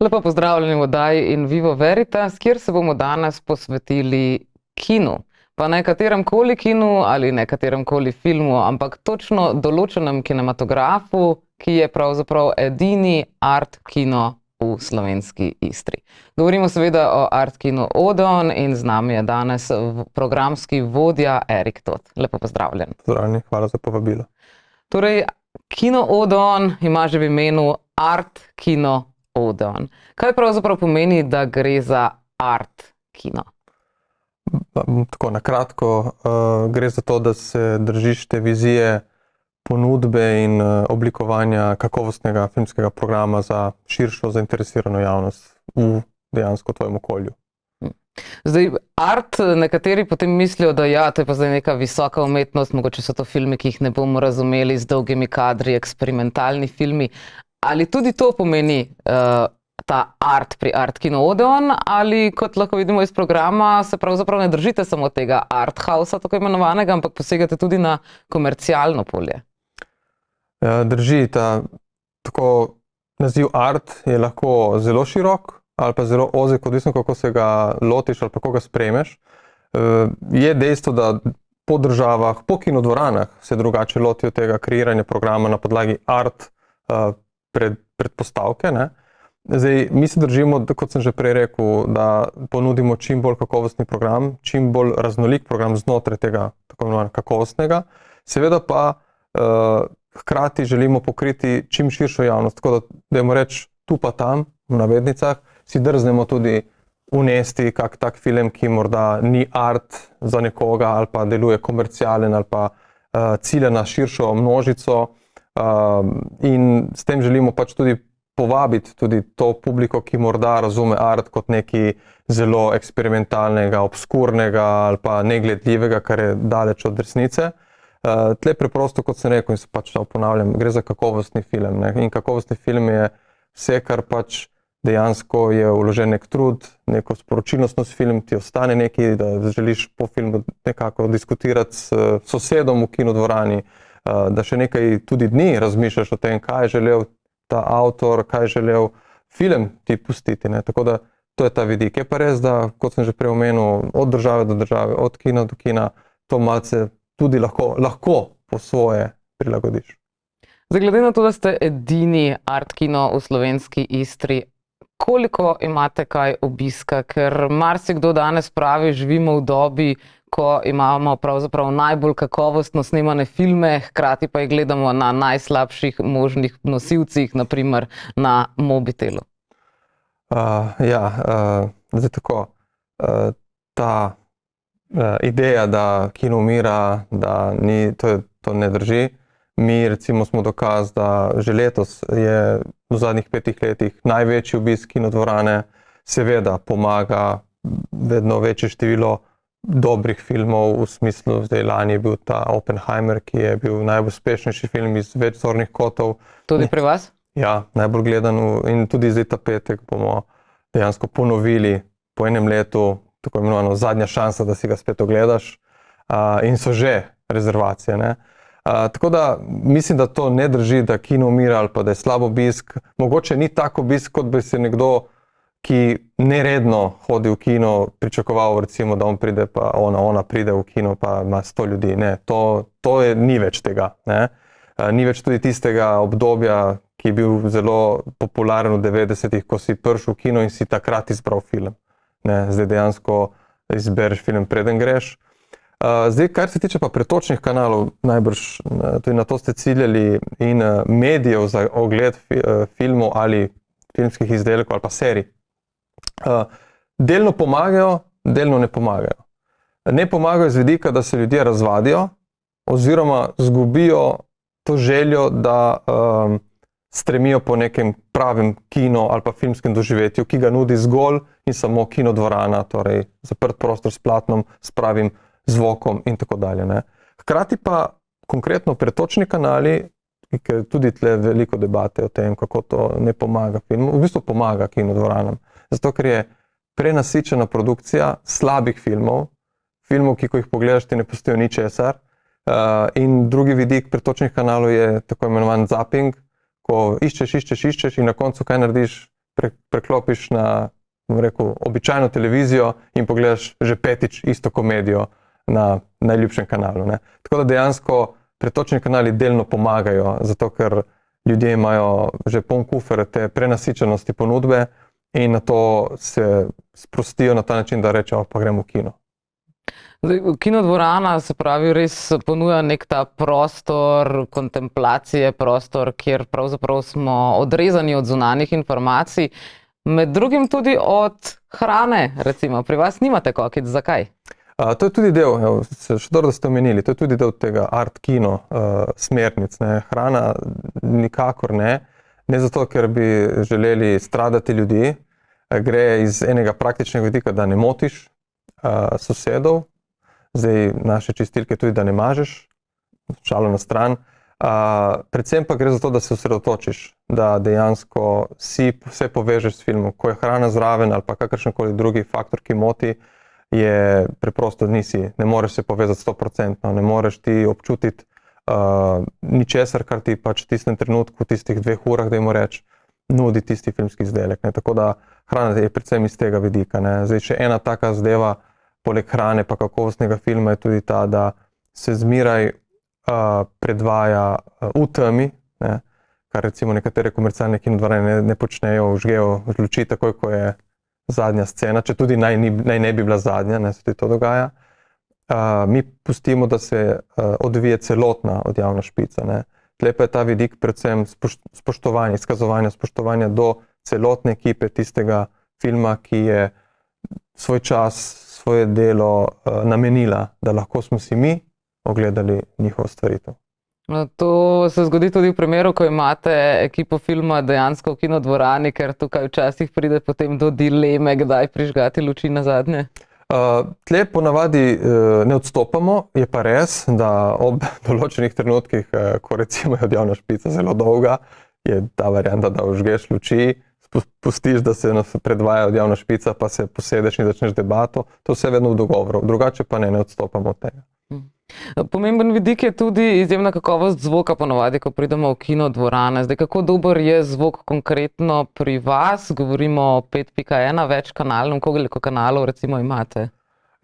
Lepo pozdravljeni v oddaji In Vivo Veritas, kjer se bomo danes posvetili kinu. Pa ne kateremkoli kinu ali ne kateremkoli filmu, ampak točno določenem kinematografu, ki je pravzaprav edini art kino v slovenski Istri. Govorimo seveda o art kinu Odon in z nami je danes programski vodja Erik Todt. Lepo pozdravljen. Pozdravljeni, hvala za povabilo. Torej, kino Odon ima že v imenu art kino Odon. Kaj pravzaprav pomeni, da gre za art kino? Tako na kratko, gre za to, da se držiš te vizije ponudbe in oblikovanja kakovostnega filmskega programa za širšo zainteresirano javnost v dejansko tvojem okolju. Zdaj, art, nekateri potem mislijo, da ja, to je pa zdaj neka visoka umetnost, mogoče so to filmi, ki jih ne bomo razumeli z dolgimi kadri, eksperimentalni filmi. Ali tudi to pomeni ta art pri art kino Odeon, ali kot lahko vidimo iz programa, se pravzaprav ne držite samo tega art housea, tako imenovanega, ampak posegate tudi na komercialno polje? Drži, tako naziv art je lahko zelo širok ali pa zelo ozek, odvisno kako se ga lotiš ali pa kako ga sprejmeš. Je dejstvo, da po državah, po kinodvoranah se drugače lotijo tega kreiranja programa na podlagi art predpostavke, ne. Zdaj, mi se držimo, kot sem že prej rekel, da ponudimo čim bolj kakovostni program, čim bolj raznolik program znotraj tega tako imenovanega kakovostnega. Seveda pa hkrati želimo pokriti čim širšo javnost, tako da dajmo reči tu pa tam, v navednicah, si drznemo tudi unesti kak tak film, ki morda ni art za nekoga ali pa deluje komercialen ali pa cilja na širšo množico. In s tem želimo pač tudi povabiti tudi to publiko, ki morda razume art kot nekaj zelo eksperimentalnega, obskurnega ali pa negledljivega, kar je daleč od resnice. Tle preprosto, kot sem rekel in se pač ponavljam, gre za kakovostni film, ne? In kakovostni film je vse, kar pač dejansko je vložen nek trud, neko sporočilnostnost film, ti ostane nekaj, da želiš po filmu nekako diskutirati s sosedom v kinodvorani, da še nekaj tudi dni razmišljaš o tem, kaj je želel ta avtor, kaj je želel film ti pustiti, ne. Tako da to je ta vidik. Je pa res, da, kot sem že prej omenil, od države do države, od kina do kina, to malce tudi lahko po svoje prilagodiš. Zdaj, glede na to, da ste edini art kino v slovenski Istri, koliko imate kaj obiska? Ker marsikdo danes pravi, živimo v dobi, ko imamo pravzaprav najbolj kakovostno snemane filme, hkrati pa jih gledamo na najslabših možnih nosilcih, naprimer na mobitelu. Zdaj tako, ta ideja, da kino umira, da ni, to ne drži. Mi recimo smo dokaz, da že letos je v zadnjih 5 letih največji obisk kinodvorane, seveda pomaga vedno večje število dobrih filmov, v smislu, zdaj lani je bil ta Oppenheimer, ki je bil najuspešnejši film iz več zornih kotov. Tudi pri vas? Ja, najbolj gledan in tudi zdaj ta petek bomo dejansko ponovili po enem letu, tako imenovano zadnja šansa, da si ga spet ogledaš, in so že rezervacije, ne. Tako da mislim, da to ne drži, da kino umira ali pa da je slab obisk. Mogoče ni tak obisk, kot bi se nekdo, ki neredno hodi v kino, pričakoval recimo, da on pride pa ona pride v kino pa ima 100 ljudi. Ne, ni več tega, ne. Ni več tudi tistega obdobja, ki je bil zelo popularen v 90-ih, ko si prišel v kino in si takrat izbral film. Ne, zdaj dejansko izbereš film, preden greš. Zdaj, kar se tiče pa pretočnih kanalov, najbrž tudi na to ste ciljali, in medijev za ogled filmov ali filmskih izdelkov ali pa serij. Delno pomagajo, delno ne pomagajo. Ne pomagajo z vidika, da se ljudje razvadijo oziroma zgubijo to željo, da stremijo po nekem pravem kino ali pa filmskem doživetju, ki ga nudi zgolj in samo kinodvorana, torej zaprt prostor s platnom, s pravim zvokom in tako dalje, ne. Hkrati pa konkretno pretočni kanali, ker tudi tle veliko debate o tem, kako to ne pomaga filmu, v bistvu pomaga kinodvoranam. Zato, ker je prenasičena produkcija slabih filmov, ki ko jih pogledaš, ti ne pustijo ničesar. In drugi vidik pretočnih kanalov je tako imenovan zapping, ko iščeš in na koncu kaj narediš, preklopiš na, bom rekel, običajno televizijo in pogledaš že petič isto komedijo na najljubšem kanalu, ne. Tako da dejansko pretočni kanali delno pomagajo, zato ker ljudje imajo že poln kufer te prenasičenosti ponudbe in na to se sprostijo na ta način, da rečejo, pa gremo v kino. Zdaj, kinodvorana, se pravi, res ponuja nek ta prostor kontemplacije, prostor, kjer pravzaprav smo odrezani od zunanjih informacij, med drugim tudi od hrane, recimo. Pri vas nimate kokic, zakaj? To je tudi del, še dobro, da ste omenili, to je tudi del tega art kino smernic, ne. Hrana nikakor ne, ne zato, ker bi želeli stradati ljudi, gre iz enega praktičnega vidika, da ne motiš sosedov, zdaj naše čistilke tudi, da ne mažeš, šalo na stran, predvsem pa gre za to, da se osredotočiš, da dejansko vse povežeš s filmom, ko je hrana zraven ali pa kakršenkoli drugi faktor, ki moti, je preprosto ne moreš se povezati 100%, ne moreš ti občutiti ničesar, kar ti pač v tistem trenutku, v tistih 2 urah, dajmo reči, nudi tisti filmski izdelek, ne. Tako da hrana je predvsem iz tega vidika, ne. Zdaj še ena taka zadeva, poleg hrane pa kakovostnega filma je tudi ta, da se zmeraj predvaja v temi, ne, kar recimo nekatere komercialne kinodvorane ne počnejo, vžgejo luči takoj, ko je zadnja scena, če tudi naj ne bi bila zadnja, ne, se tudi to dogaja. Mi pustimo, da se odvije celotna odjavna špica, ne. Tle pa je ta vidik predvsem spoštovanja, izkazovanja spoštovanja do celotne ekipe tistega filma, ki je svoj čas, svoje delo namenila, da lahko smo si mi ogledali njihovo stvaritev. To se zgodi tudi v primeru, ko imate ekipo filma dejansko v kinodvorani, ker tukaj včasih pride potem do dileme, kdaj prižgati luči nazadnje. Tle ponavadi ne odstopamo, je pa res, da ob določenih trenutkih, ko recimo je odjavna špica zelo dolga, je ta varianta, da vžgeš luči, pustiš, da se predvaja odjavna špica, pa se posedeš in začneš debato, to vse vedno v dogovoru, drugače pa ne odstopamo od tega. Pomemben vidik je tudi izjemna kakovost zvoka ponavadi, ko pridemo v kinodvorane. Zdaj, kako dober je zvok konkretno pri vas? Govorimo o 5.1 večkanalnem, koliko kanalov recimo imate?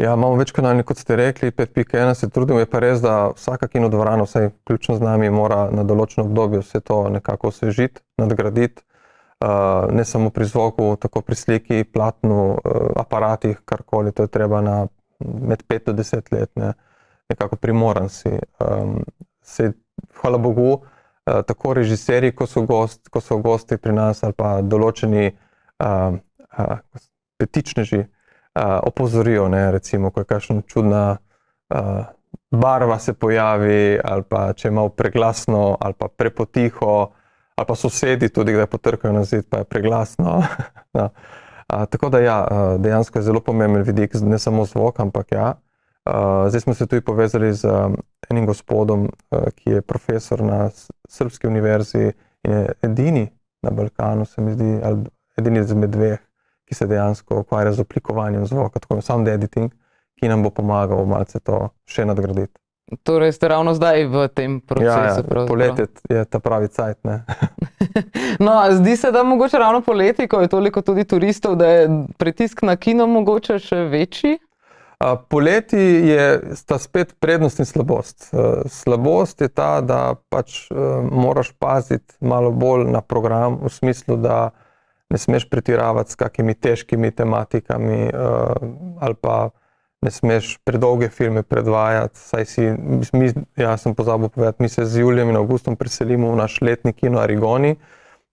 Ja, imamo večkanalni, kot ste rekli, 5.1 se trudimo, je pa res, da vsaka kinodvorana, vsaj vključno z nami, mora na določeno obdobje vse to nekako osvežiti, nadgraditi. Ne samo pri zvoku, tako pri sliki, platnu, aparatih, karkoli, to je treba med 5 do 10 let, ne. Nekako primoran si. Hvala Bogu, tako režiserji, ko so gosti pri nas, ali pa določeni petičneži opozorijo, ne, recimo, ko je kakšna čudna barva se pojavi, ali pa če je malo preglasno, ali pa prepotiho, ali pa sosedi tudi, kdaj potrkajo na zid, pa je preglasno. No. Tako da ja, dejansko je zelo pomemben vidik, ne samo zvok, ampak ja. Zdaj smo se tudi povezali z enim gospodom, ki je profesor na Srbski univerzi in je edini na Balkanu, se mi zdi, ali edini izmed 2, ki se dejansko ukvarja z oblikovanjem zvoka, tako sound editing, ki nam bo pomagal malce to še nadgraditi. Torej ste ravno zdaj v tem procesu? Ja, poletje je ta pravi cajt, ne. No, zdi se, da mogoče ravno poleti, ko je toliko tudi turistov, da je pritisk na kino mogoče še večji? Poleti sta spet prednost in slabost. Slabost je ta, da pač moraš paziti malo bolj na program, v smislu, da ne smeš pretiravati s kakimi težkimi tematikami ali pa ne smeš predolge filme predvajati. Jaz sem pozabil povedati, mi se z julijem in avgustom preselimo v naš letni kino Arigoni.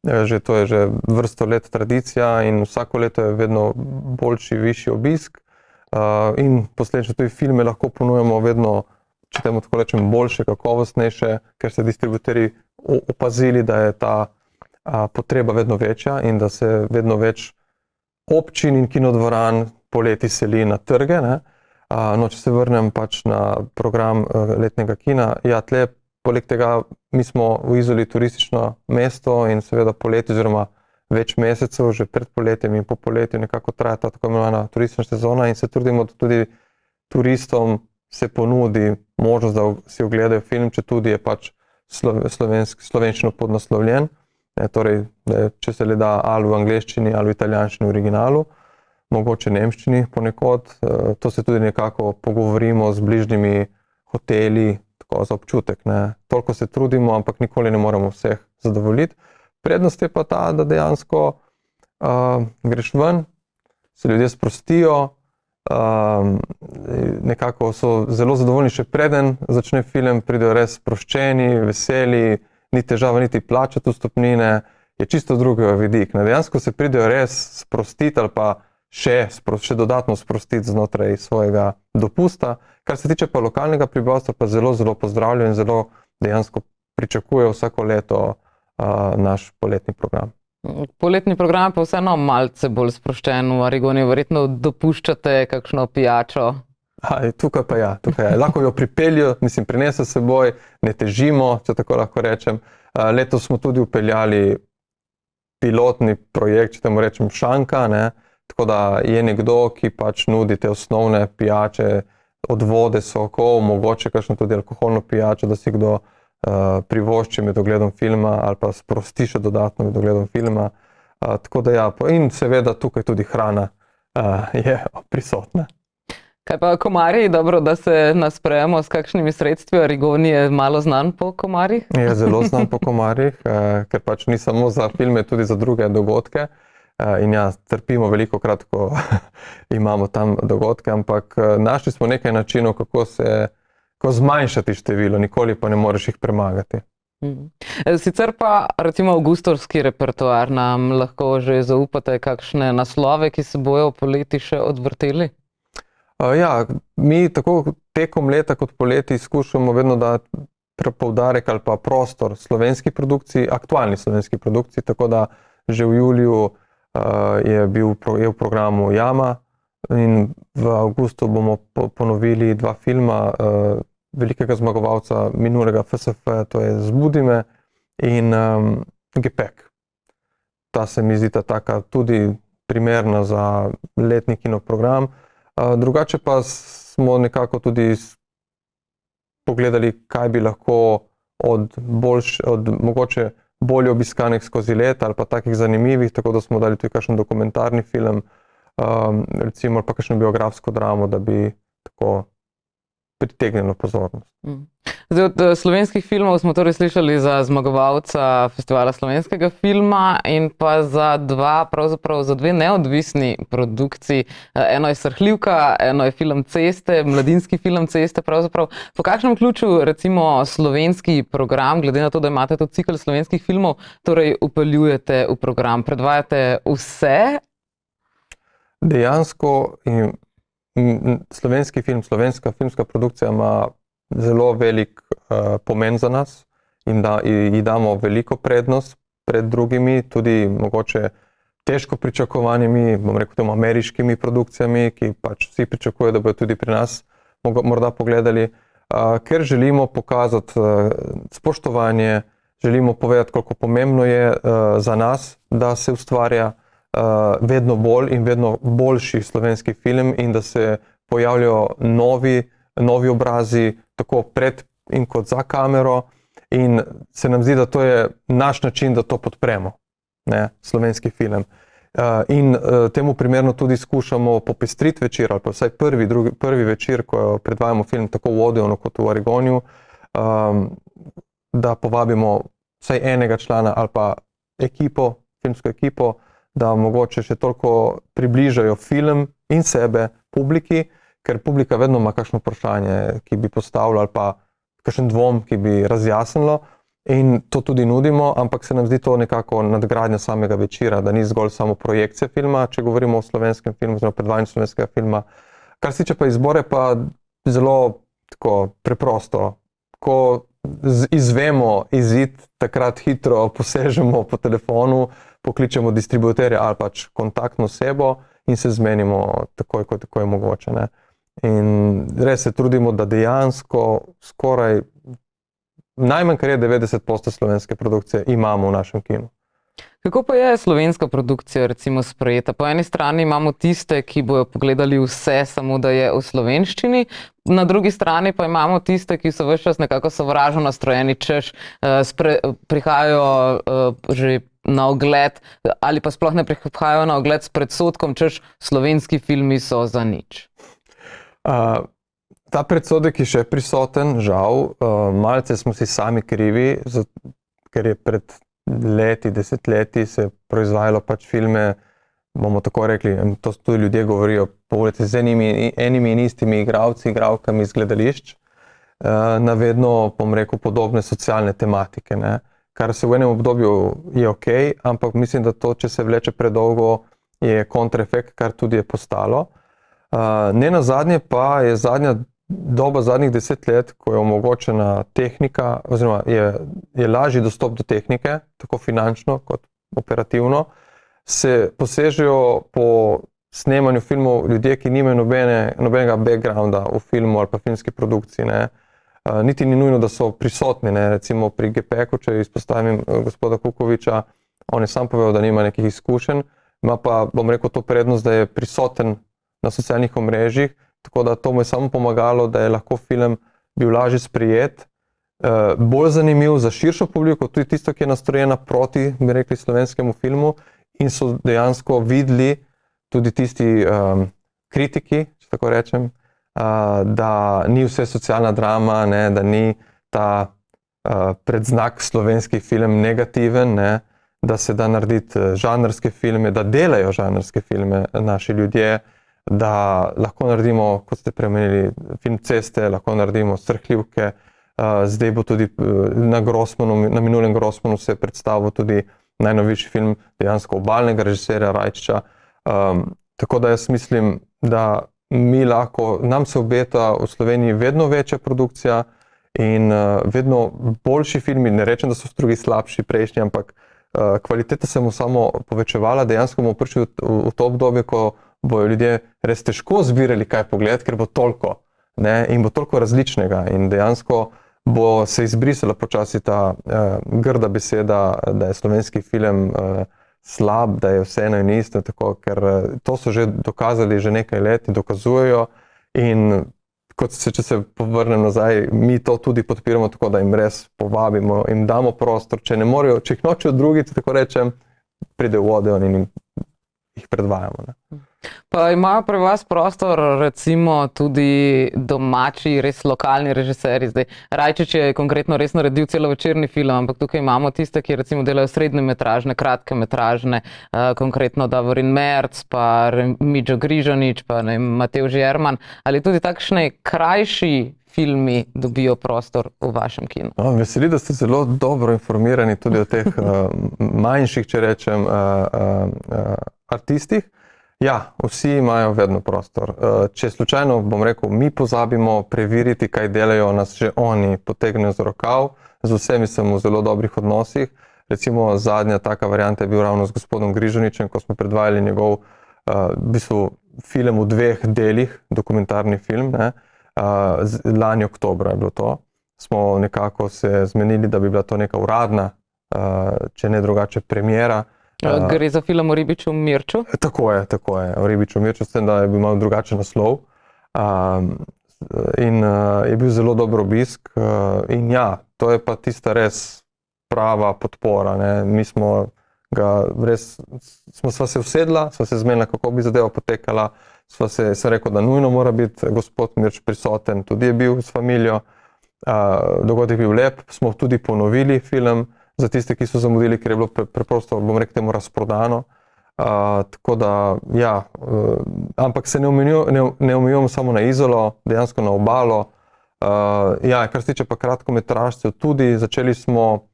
To je že vrsto let tradicija in vsako leto je vedno boljši, višji obisk. In posledično tudi filme lahko ponujamo vedno, če temu tako rečem, boljše, kakovostnejše, ker se distributerji opazili, da je ta potreba vedno večja in da se vedno več občin in kinodvoran poleti seli na trge, ne. No, če se vrnem pač na program letnega kina, ja, tle poleg tega mi smo v Izoli turistično mesto in seveda poleti oziroma več mesecev, že pred poletjem in po poletju nekako traja ta tako imenovana turistična sezona in se trudimo, da tudi turistom se ponudi možnost, da si ogledajo film, če tudi je pač slovenščino podnaslovljen. Torej, če se le da ali v angleščini ali v italijanščini v originalu, mogoče nemščini ponekod. To se tudi nekako pogovorimo z bližnjimi hoteli, tako za občutek. Toliko se trudimo, ampak nikoli ne moremo vseh zadovoljiti. Prednost je pa ta, da dejansko greš ven, se ljudje sprostijo, nekako so zelo zadovoljni še preden začne film, pridejo res sproščeni, veseli, ni težava niti plačati vstopnine, je čisto drug vidik. Dejansko se pridejo res sprostiti ali pa še dodatno sprostiti znotraj svojega dopusta. Kar se tiče pa lokalnega prebivalstva, pa zelo, zelo pozdravljajo in zelo dejansko pričakujejo vsako leto naš poletni program. Poletni program pa vseeno malce bolj sproščen, v Arigoniju verjetno dopuščate kakšno pijačo. Tukaj pa ja, lahko jo pripeljo, prinese s seboj, ne težimo, če tako lahko rečem. Letos smo tudi vpeljali pilotni projekt, če temu rečem šanka, tako da je nekdo, ki pač nudi te osnovne pijače, od vode, sokov, mogoče kakšno tudi alkoholno pijačo, da si kdo privošči med ogledom filma ali pa sprosti še dodatno med ogledom filma. Tako da ja, in seveda tukaj tudi hrana je prisotna. Kaj pa komarji? Dobro, da se nasprejemo s kakšnimi sredstvi. Arigon je malo znan po komarjih? Je zelo znan po komarjih, ker pač ni samo za filme, tudi za druge dogodke. In ja, trpimo velikokrat, ko imamo tam dogodke, ampak našli smo nekaj načinov, kako zmanjšati število, nikoli pa ne moreš jih premagati. Sicer pa recimo avgustovski repertoar, nam lahko že zaupate kakšne naslove, ki se bojo poleti še odvrteli? Ja, mi tako tekom leta kot poleti skušamo vedno dati poudarek ali pa prostor slovenski produkciji, aktualni slovenski produkciji, tako da že v juliju je v programu Jama in v avgustu bomo ponovili 2 filma velikega zmagovalca minulega FSF, to je Zbudi me in Gepek. Ta se mi zdi taka tudi primerna za letni kinoprogram. Drugače pa smo nekako tudi pogledali, kaj bi lahko od mogoče bolje obiskanih skozi let ali pa takih zanimivih, tako da smo dali tudi kakšen dokumentarni film, recimo pa kakšno biografsko dramo, da bi tako pritegnilo pozornost. Zdaj, od slovenskih filmov smo torej slišali za zmagovalca Festivala slovenskega filma in pa za 2 neodvisni produkciji. Eno je Srhljivka, eno je film Ceste, mladinski film Ceste pravzaprav. Po kakšnem ključu recimo slovenski program, glede na to, da imate tudi cikel slovenskih filmov, torej vpeljujete v program? Predvajate vse? Dejansko slovenski film, slovenska filmska produkcija ima zelo velik pomen za nas in ji damo veliko prednost pred drugimi, tudi mogoče težko pričakovanimi, bom rekel temu ameriškimi produkcijami, ki pač vsi pričakujejo, da bodo tudi pri nas morda pogledali, ker želimo pokazati spoštovanje, želimo povedati, koliko pomembno je za nas, da se ustvarja vedno bolj in vedno boljši slovenski film in da se pojavljajo novi obrazi, tako pred in kot za kamero, in se nam zdi, da to je naš način, da to podpremo, slovenski film. In temu primerno tudi skušamo popestriti večer, ali pa vsaj prvi večer, ko predvajamo film tako v Odeonu kot v Arigoniju, da povabimo vsaj enega člana ali pa filmsko ekipo, da mogoče še toliko približajo film in sebe publiki, ker publika vedno ima kakšno vprašanje, ki bi postavila, ali pa kakšen dvom, ki bi razjasnilo, in to tudi nudimo, ampak se nam zdi to nekako nadgradnja samega večera, da ni zgolj samo projekcija filma, če govorimo o slovenskem filmu, oziroma predvajanju slovenskega filma. Kar se tiče pa izbore, pa zelo tako preprosto. Ko izvemo izid, takrat hitro posežemo po telefonu, pokličemo distributerja ali pač kontaktno osebo in se zmenimo takoj, ko je mogoče. In res se trudimo, da dejansko skoraj najmanj, kar je 90% slovenske produkcije imamo v našem kinu. Kako pa je slovenska produkcija recimo sprejeta? Po eni strani imamo tiste, ki bojo pogledali vse, samo da je v slovenščini, na drugi strani pa imamo tiste, ki so ves čas nekako sovražno nastrojeni, češ prihajajo že na ogled ali pa sploh ne prihajajo na ogled s predsodkom, češ slovenski filmi so za nič. Ta predsodek je še prisoten, žal. Malce smo si sami krivi, ker je pred leti, desetletji se je proizvajalo pač filme, bomo tako rekli, to tudi ljudje govorijo, povolite z enimi in istimi igralci, igralkami iz gledališč, na vedno, bom rekel, podobne socialne tematike, ne. Kar se v enem obdobju je ok, ampak mislim, da to, če se vleče predolgo, je kontraefekt, kar tudi je postalo. Ne nazadnje pa je doba zadnjih 10 let, ko je omogočena tehnika, oziroma je lažji dostop do tehnike, tako finančno kot operativno, se posežejo po snemanju filmov ljudje, ki nimajo nobenega backgrounda v filmu ali pa filmski produkciji, ne. Niti ni nujno, da so prisotni, ne. Recimo pri GPEK-u, če izpostavim gospoda Kukoviča, on je sam povedal, da nima nekih izkušenj, ima pa, bom rekel, to prednost, da je prisoten na socialnih omrežjih, tako da to mu je samo pomagalo, da je lahko film bil lažje sprejet, bolj zanimiv za širšo publiko, tudi tisto, ki je nastrojena proti, bi rekli, slovenskemu filmu, in so dejansko videli tudi tisti kritiki, če tako rečem, da ni vse socialna drama, ne, da ni ta predznak slovenski film negativen, ne, da se da narediti žanrske filme, da delajo žanrske filme naši ljudje, da lahko naredimo, kot ste premenili, film Ceste, lahko naredimo Srhljivke, zdaj bo tudi na minulem Grossmanu se je predstavil tudi najnovejši film dejansko obalnega režiserja Rajčiča. Tako da jaz mislim, da nam se obeta v Sloveniji vedno večja produkcija in vedno boljši filmi, ne rečem, da so drugi slabši, prejšnji, ampak kvaliteta se mu samo povečevala, dejansko bomo prišli v to obdobje, ko bojo ljudje res težko zbirali kaj pogledati, ker bo toliko, ne, in bo toliko različnega in dejansko bo se izbrisala počasi ta grda beseda, da je slovenski film slab, da je vse eno in isto, tako, ker to so že dokazali že nekaj let in dokazujejo in če se povrnem nazaj, mi to tudi podpiramo tako, da jim res povabimo, jim damo prostor, če jih nočejo drugi, tako rečem, pride v Odeon in jih predvajamo, ne. Pa imajo pri vas prostor recimo tudi domači, res lokalni režiserji. Zdaj, Rajčič je konkretno res naredil celovečerni film, ampak tukaj imamo tiste, ki recimo delajo srednjemetražne, kratkemetražne, konkretno Davorin Merc, pa Midžo Grižanič, pa Matevž Jerman, ali tudi takšni krajši filmi dobijo prostor v vašem kinu? Veseli, da ste zelo dobro informirani tudi o teh manjših, če rečem, artistih. Ja, vsi imajo vedno prostor. Če slučajno, bom rekel, mi pozabimo preveriti, kaj delajo, nas že oni potegnejo za rokav, z vsemi sem v zelo dobrih odnosih. Recimo zadnja taka varianta je bil ravno z gospodom Grižaničem, ko smo predvajali njegov v bistvu film v 2 delih, dokumentarni film, ne. Lani oktobra je bilo to. Smo nekako se zmenili, da bi bila to neka uradna, če ne drugače, premiera. Gre za film o Ribiču Mirču? Tako je, o Ribiču Mirču, s tem, da je bil malo drugačen naslov. In je bil zelo dober obisk. In ja, to je pa tista res prava podpora, ne. Mi smo sva se usedla, sva se zmenila, kako bi zadeva potekala, sem rekel, da nujno mora biti gospod Mirč prisoten, tudi je bil s familijo. Dogodek je bil lep, smo tudi ponovili film, za tiste, ki so zamudili, ker je bilo preprosto, bom rekel temu, razprodano. Tako da, ja, ampak se ne omejujemo samo na Izolo, dejansko na Obalo. Ja, kar se tiče pa kratkometražcev, tudi začeli smo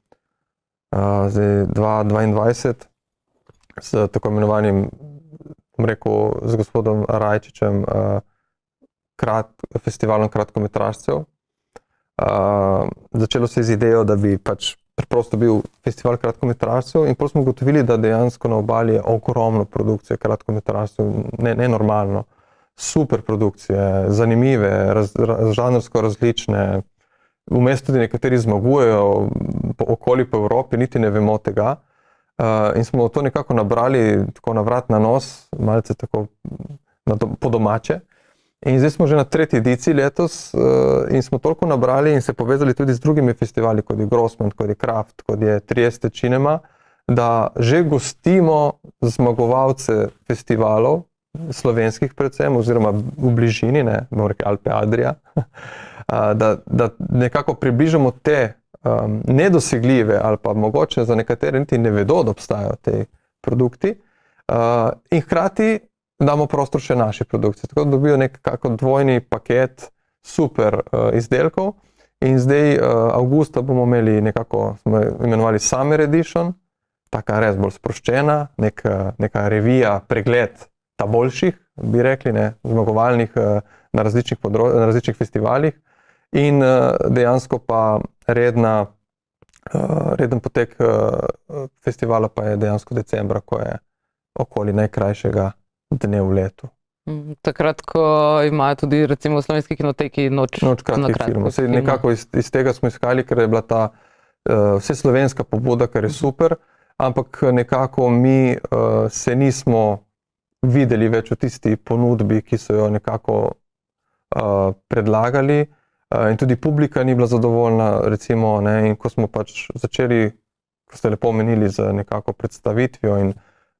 zdaj 2022 s tako imenovanim, bom rekel, z gospodom Rajčičem, festivalom kratkometražcev. Začelo se z idejo, da bi pač preprosto bil festival kratkometražcev in potem smo ugotovili, da dejansko na Obali je ogromno produkcije kratkometražcev, nenormalno. Super produkcije, zanimive, žanrsko različne, vmes tudi nekateri zmagujejo okoli po Evropi, niti ne vemo tega. In smo to nekako nabrali tako na vrat na nos, malce tako po domače. In zdaj smo že na 3. ediciji letos in smo toliko nabrali in se povezali tudi z drugimi festivali, kot je Grossman, kot je Kraft, kot je Trieste Cinema, da že gostimo zmagovalce festivalov, slovenskih predvsem, oziroma v bližini, ne, bomo rekli Alpe Adria, da nekako približamo te nedosegljive ali pa mogoče za nekatere niti ne vedo, da obstajajo te produkti in hkrati damo prostor še naši produkciji. Tako da dobijo nekako dvojni paket super izdelkov in zdaj avgusta bomo imeli nekako, smo imenovali Summer Edition, taka res bolj sproščena, neka revija, pregled ta boljših, bi rekli, ne, zmagovalnih na različnih festivalih in dejansko pa reden potek festivala pa je dejansko decembra, ko je okoli najkrajšega dne v letu. Takrat, ko imajo tudi recimo v Slovenski kinoteki noč kratkih filmov. Nekako iz tega smo iskali, ker je bila ta vseslovenska pobuda, kar je super, ampak nekako mi se nismo videli več v tisti ponudbi, ki so jo nekako predlagali in tudi publika ni bila zadovoljna, recimo, ne, in ko smo pač začeli, ko ste lepo omenili z nekako predstavitvijo in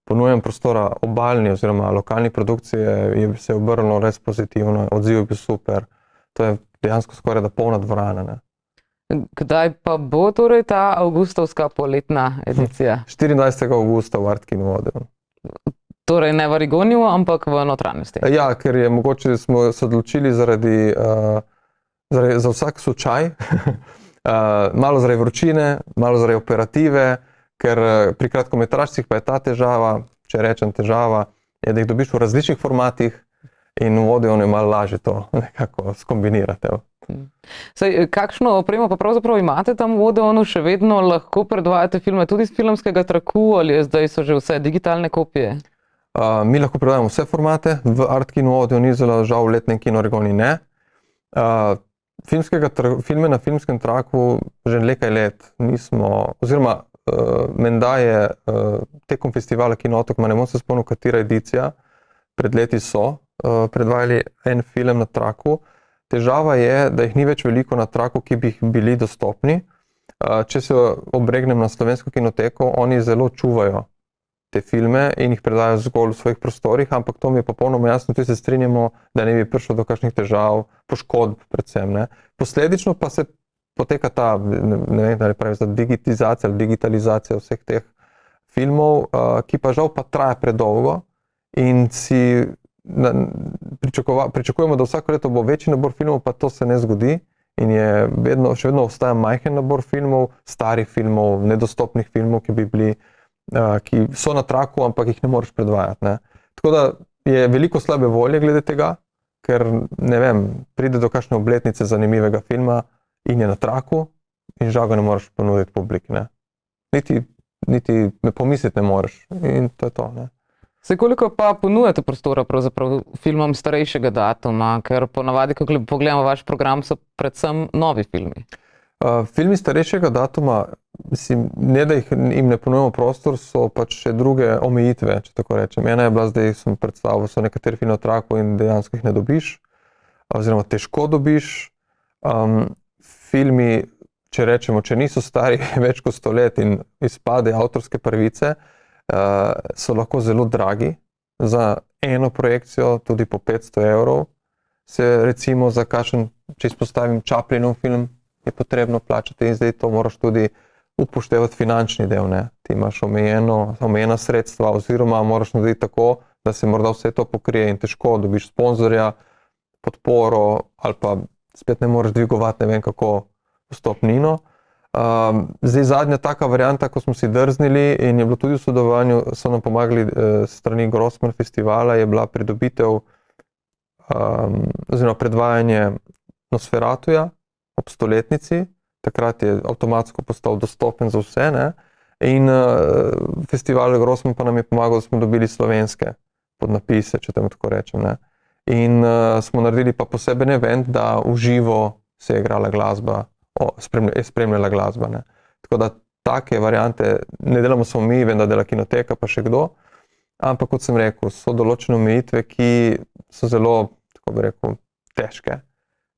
ponujem prostora obalni oziroma lokalni produkcije, se je obrnilo res pozitivno, odziv je bil super, to je dejansko skoraj da polna dvorana. Ne. Kdaj pa bo torej ta avgustovska poletna edicija? 24. avgusta v Artkinu Odeon. Torej ne v Rigoniju, ampak v notranjosti. Ja, ker je mogoče smo se odločili za vsak slučaj, malo zaradi vročine, malo zaradi operative, ker pri kratkometražcih pa je ta težava, če rečem težava, je, da jih dobiš v različnih formatih in v Odeonu je malo lažje to nekako skombinirati. Saj, kakšno opremo pa pravzaprav imate tam v Odeonu? Še vedno lahko predvajate filme tudi iz filmskega traku ali zdaj so že vse digitalne kopije? Mi lahko predvajamo vse formate, v Artkinu Odeon Izola, žal v letnem Kino Rigoni ne. Filme na filmskem traku že nekaj let nismo, oziroma menda je tekom festivala Kinotok, ne bom se spomnil, katera edicija, pred leti so predvajali en film na traku. Težava je, da jih ni več veliko na traku, ki bi jih bili dostopni. Če se obregnem na Slovensko kinoteko, oni zelo čuvajo te filme in jih predajo zgolj v svojih prostorih, ampak to mi je popolnoma jasno, tudi se strinjamo, da ne bi prišlo do kakšnih težav, poškodb predvsem. Ne. Posledično pa se poteka ta, ne vem, ali pravi, digitizacija ali digitalizacija vseh teh filmov, ki pa žal pa traja predolgo in si pričakujemo, da vsako leto bo večji nabor filmov, pa to se ne zgodi in je še vedno ostaja majhen nabor filmov, starih filmov, nedostopnih filmov, ki so na traku, ampak jih ne moreš predvajati. Ne. Tako da je veliko slabe volje glede tega, ker ne vem, pride do kakšne obletnice zanimivega filma in je na traku in žal ga ne moreš ponuditi publiki. Ne. Niti me pomisliti ne moreš in to je to. Ne. Saj koliko pa ponujate prostora pravzaprav filmom starejšega datuma, ker ponavadi, ko pogledamo vaš program, so predvsem novi filmi? Filmi starejšega datuma, mislim, ne da jim ne ponujemo prostor, so pač še druge omejitve, če tako rečem. Ena je bila zdaj, sem predstavil, so nekateri filmi v traku in dejansko jih ne dobiš, oziroma težko dobiš. Filmi, če rečemo, če niso stari več kot 100 let in izpade avtorske pravice, so lahko zelo dragi. Za eno projekcijo, tudi po 500 €, se recimo za kakšen, če izpostavim Chaplinov film, je potrebno plačati in zdaj to moraš tudi upoštevati finančni del. Ne. Ti imaš omejena sredstva oziroma moraš narediti tako, da se morda vse to pokrije in težko dobiš sponzorja, podporo ali pa spet ne moreš dvigovati ne vem kako vstopnino. Zdaj zadnja taka varianta, ko smo si drznili in je bilo tudi v sodelovanju, so nam pomagali strani Grossman festivala, je bila pridobitev oziroma predvajanje Nosferatuja ob 100-letnici. Takrat je avtomatsko postal dostopen za vse. Ne? In festival Grossman pa nam je pomagal, da smo dobili slovenske podnapise, če temu tako rečem. Ne? In smo naredili pa poseben event, da v živo se je igrala glasba, je spremljala glasba. Ne? Tako da take variante ne delamo samo mi, vem, da dela Kinoteka, pa še kdo, ampak kot sem rekel, so določene omejitve, ki so zelo, tako bi rekel, težke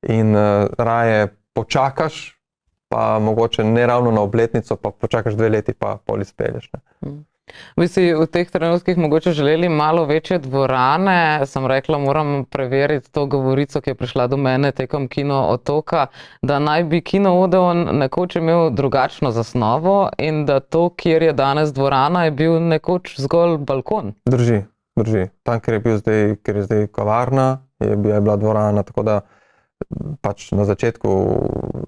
in raje počakaš, pa mogoče ne ravno na obletnico, pa počakaš 2 leti, pa pol izpelješ. Bi si v teh trenutkih mogoče želeli malo večje dvorane? Sem rekla, moram preveriti to govorico, ki je prišla do mene tekom Kino Otoka, da naj bi Kino Odeon nekoč imel drugačno zasnovo in da to, kjer je danes dvorana, je bil nekoč zgolj balkon. Drži. Tam, kjer je zdaj kavarna, je bila dvorana, tako da pač na začetku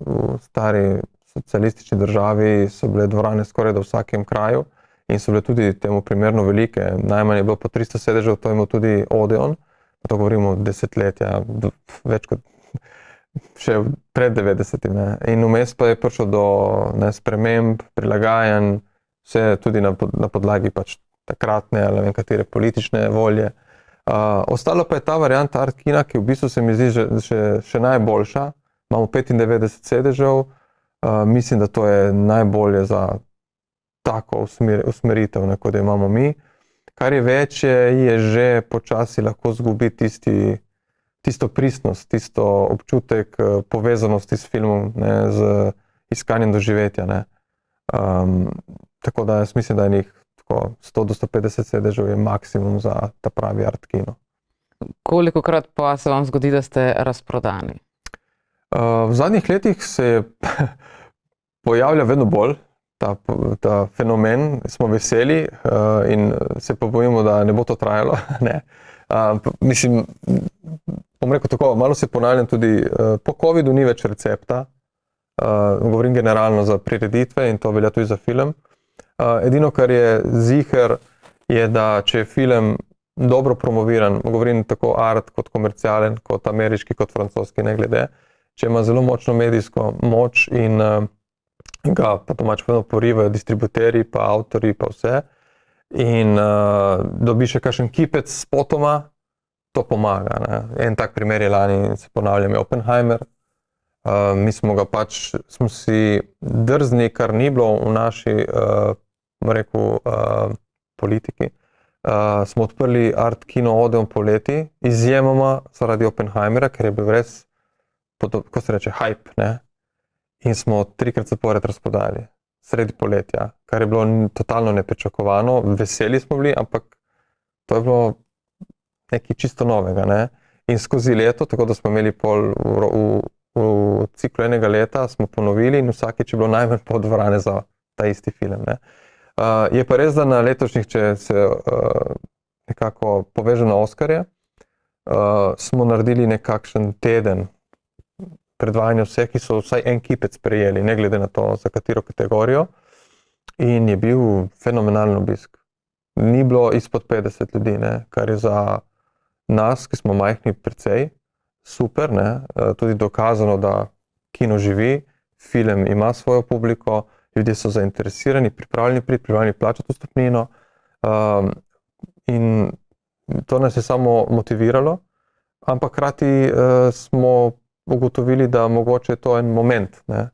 v stari socialistični državi so bile dvorane skoraj da v vsakem kraju. In so bile tudi temu primerno velike. Najmanj je bilo po 300 sedežev, to je imel tudi Odeon. To govorimo desetletja, več kot še pred 90. In vmes pa je prišlo do sprememb, prilagajanj, vse tudi na podlagi pač takratne ali ne vem katere politične volje. Ostalo pa je ta varianta art kina, ki v bistvu se mi zdi še najboljša. Imamo 95 sedežev, mislim, da to je najbolje za tako usmeritev, kot jo imamo mi. Kar je večje, je že počasi lahko zgubi tisto pristnost, tisto občutek povezanosti s filmom, z iskanjem doživetja. Tako da jaz mislim, da je njih 100 do 150 sedežev je maksimum za ta pravi art kino. Kolikokrat pa se vam zgodi, da ste razprodani? V zadnjih letih se pojavlja vedno bolj ta fenomen, smo veseli in se pa bojimo, da ne bo to trajalo. Mislim, bom rekel tako, malo se ponavljam tudi, po covidu ni več recepta, govorim generalno za prireditve in to velja tudi za film. Edino, kar je ziher, je, da če je film dobro promoviran, govorim tako art kot komercialen, kot ameriški, kot francoski, ne glede, če ima zelo močno medijsko moč in ga pa domač porivajo distributerji, pa avtorji, pa vse. In dobi še kakšen kipec spotoma, to pomaga. En tak primer je lani, se ponavljam, je Oppenheimer. Mi smo si drzni, kar ni bilo v naši, politiki. Smo odprli art kino Odeon poleti, izjemoma zaradi Oppenheimera, ker je bil res, ko se reče, hype, ne? In smo 3-krat zapored razprodali, sredi poletja, kar je bilo totalno nepričakovano, veseli smo bili, ampak to je bilo nekaj čisto novega, ne? In skozi leto, tako da smo imeli v ciklu enega leta, smo ponovili in vsakič je bilo najmanj pol dvorane za ta isti film, ne? Je pa res, da na letošnjih, če se nekako poveže na Oskarje, smo naredili nekakšen teden predvajanja vseh, ki so vsaj en kipec prejeli, ne glede na to, za katero kategorijo. In je bil fenomenalen obisk. Ni bilo izpod 50 ljudi, ne, kar je za nas, ki smo majhni, precej super, ne, tudi dokazano, da kino živi, film ima svojo publiko, ljudje so zainteresirani, pripravljeni plačati vstopnino. In to nas je samo motiviralo, ampak hkrati smo ugotovili, da mogoče je to en moment, ne.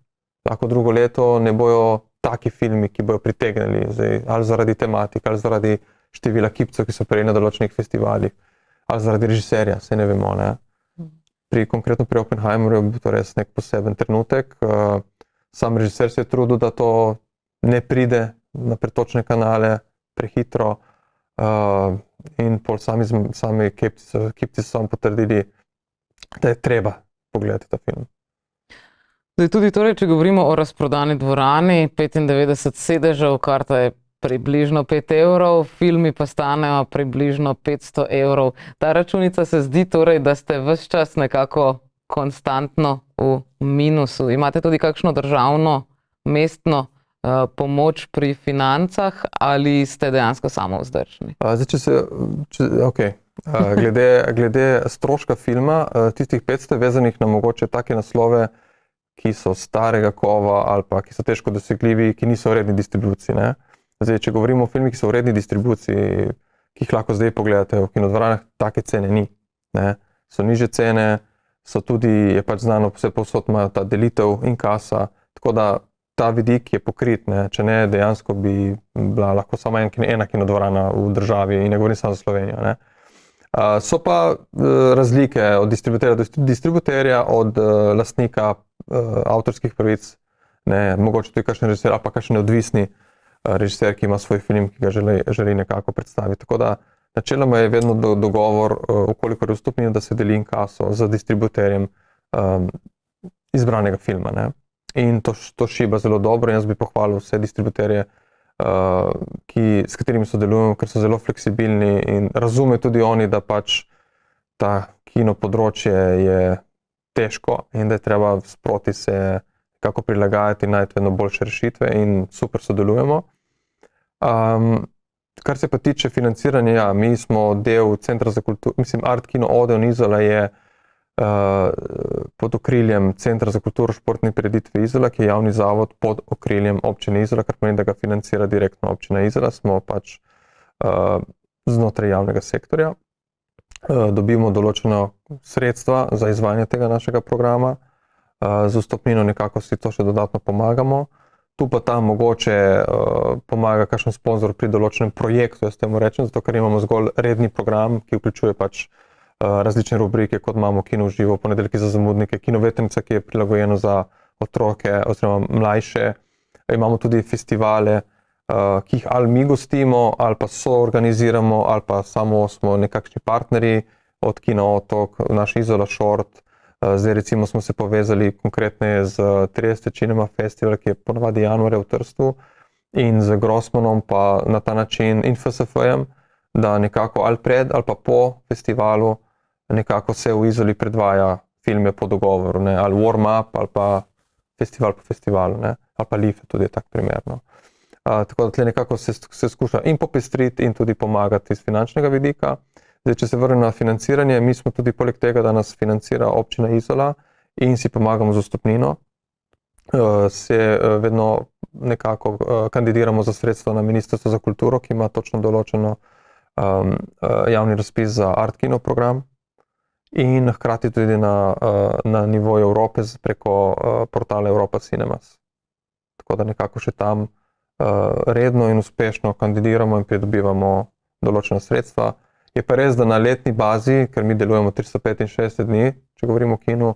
Lahko drugo leto ne bojo taki filmi, ki bojo pritegnili, ali zaradi tematik, ali zaradi števila kipcev, ki so prejeli na določenih festivalih, ali zaradi režiserja, saj ne vemo, ne. Konkretno pri Oppenheimerju je bil to res nek poseben trenutek. Sam režiser se je trudil, da to ne pride na pretočne kanale prehitro in pol sami kipci so vam potrdili, da je treba pogledati ta film. Zdaj tudi torej, če govorimo o razprodani dvorani, 95 sedežev, karta je približno 5 evrov, filmi pa stanejo približno 500 evrov. Ta računica se zdi torej, da ste ves čas nekako konstantno v minusu. Imate tudi kakšno državno, mestno pomoč pri financah ali ste dejansko samovzdržni? Glede stroška filma, tistih 500 vezanih na mogoče take naslove, ki so starega kova ali pa ki so težko dosegljivi, ki niso v redni distribuciji, ne. Zdaj, če govorimo o filmih, ki so v redni distribuciji, ki jih lahko zdaj pogledate v kinodvoranah, take cene ni, ne. So nižje cene, so tudi, je pač znano, vse povsod imajo ta delitev in kasa, tako da ta vidik je pokrit, ne? Če ne, dejansko bi bila lahko samo ena kinodvorana v državi in ne govorim samo za Slovenijo. Ne? So pa razlike od distributerja do distributerja, od lastnika avtorskih pravic, ne? Mogoče tudi kakšen režiser ali pa kakšen neodvisni režiser, ki ima svoj film, ki ga želi nekako predstaviti. Tako da načeloma je vedno dogovor, ukolikor je vstopnina, da se deli inkaso z distributerjem izbranega filma. Ne? In to šiba zelo dobro in jaz bi pohvalil vse distributerje, s katerimi sodelujemo, ker so zelo fleksibilni in razume tudi oni, da pač ta kino področje je težko in da je treba sproti se kako prilagajati in najti vedno boljše rešitve in super sodelujemo. Kar se pa tiče financiranja, ja, mi smo del Centra za kulturo, Art Kino Odeon Izola je pod okriljem Centra za kulturo, športne prireditve Izola, ki je javni zavod pod okriljem občine Izola, kar pomeni, da ga financira direktno občina Izola, smo pač znotraj javnega sektorja. Dobimo določena sredstva za izvajanje tega našega programa, z vstopnino nekako si to še dodatno pomagamo. Tu pa tam mogoče pomaga kakšen sponzor pri določenem projektu, jaz temu rečem, zato ker imamo zgolj redni program, ki vključuje pač različne rubrike, kot imamo Kino v živo, Ponedeljki za zamudnike, Kino Vetrnica, ki je prilagojeno za otroke oziroma mlajše. Imamo tudi festivale, ki jih ali mi gostimo, ali pa soorganiziramo, ali pa samo smo nekakšni partnerji od Kino Otok, naš Izola Short. Zdaj recimo smo se povezali konkretneje z 30 Cinema Festival, ki je ponavadi januarja v Trstu, in z Grossmanom pa na ta način in FSF-jem, da nekako ali pred ali pa po festivalu nekako se v Izoli predvaja filme po dogovoru, ne? Ali warm-up ali pa festival po festivalu, ne? Ali pa Life tudi je tak primer. No? Tako da tle nekako se skuša in popestriti in tudi pomagati iz finančnega vidika. Zdaj, če se vrnem na financiranje, mi smo tudi poleg tega, da nas financira občina Izola in si pomagamo z vstopnino, se vedno nekako kandidiramo za sredstva na Ministrstvo za kulturo, ki ima točno določeno javni razpis za Art Kino program in hkrati tudi na nivoju Evrope preko portala Europa Cinemas. Tako da nekako še tam redno in uspešno kandidiramo in pridobivamo določena sredstva. Je pa res, da na letni bazi, ker mi delujemo 365 dni, če govorimo o kinu,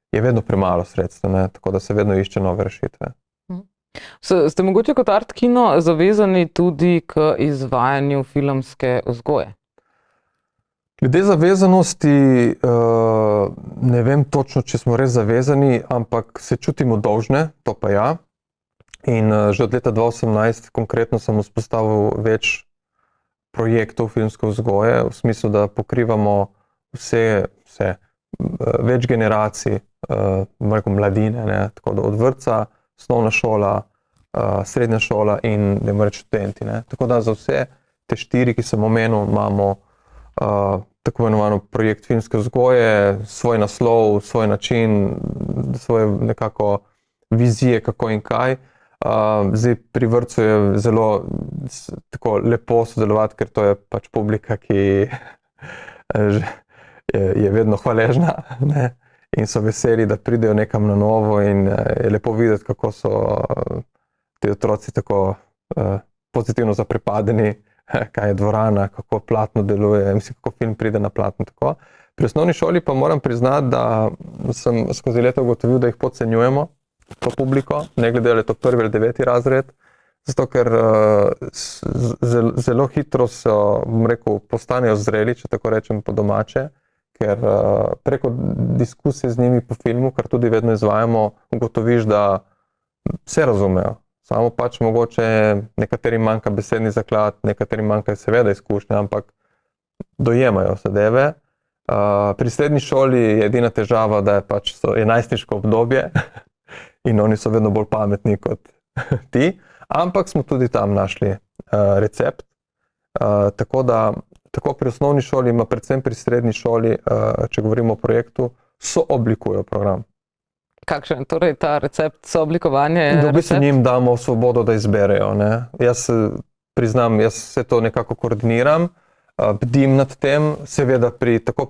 je vedno premalo sredstev, ne? Tako da se vedno išče nove rešitve. Ste mogoče kot Art Kino zavezani tudi k izvajanju filmske vzgoje? Glede zavezanosti, ne vem točno, če smo res zavezani, ampak se čutimo dolžne, to pa ja. In že od leta 2018 konkretno sem vzpostavil več projektov filmske vzgoje, v smislu, da pokrivamo več generacij, mladine, ne, tako da od vrtca, osnovna šola, srednja šola in študenti. Ne. Tako da za vse te 4, ki sem omenil, imamo tako imenovano projekt filmske vzgoje, svoj naslov, svoj način, svoje nekako vizije, kako in kaj. Zdaj pri vrtcu je zelo tako lepo sodelovati, ker to je pač publika, ki je vedno hvaležna, ne? In so veseli, da pridejo nekam na novo in je lepo videti, kako so ti otroci tako pozitivno zaprepadeni, kaj je dvorana, kako platno deluje, mislim, kako film pride na platno. Tako. Pri osnovni šoli pa moram priznati, da sem skozi leta ugotovil, da jih podcenjujemo, to publiko, ne glede ali je to 1. ali 9. razred, zato ker zelo hitro so, bom rekel, postanejo zreli, če tako rečem po domače, ker preko diskusije z njimi po filmu, kar tudi vedno izvajamo, ugotoviš, da vse razumejo. Samo pač mogoče nekaterim manjka besedni zaklad, nekaterim manjka seveda izkušnje, ampak dojemajo zadeve. Pri srednji šoli je edina težava, da je pač najstniško obdobje, in oni so vedno bolj pametni kot ti, ampak smo tudi tam našli recept. Tako da, tako pri osnovni šoli, ima predvsem pri srednji šoli, če govorimo o projektu, sooblikujejo program. Kakšen, torej ta recept sooblikovanja je v bistvu njim damo svobodo, da izberejo. Ne? Jaz priznam, jaz se to nekako koordiniram, bdim nad tem, seveda tako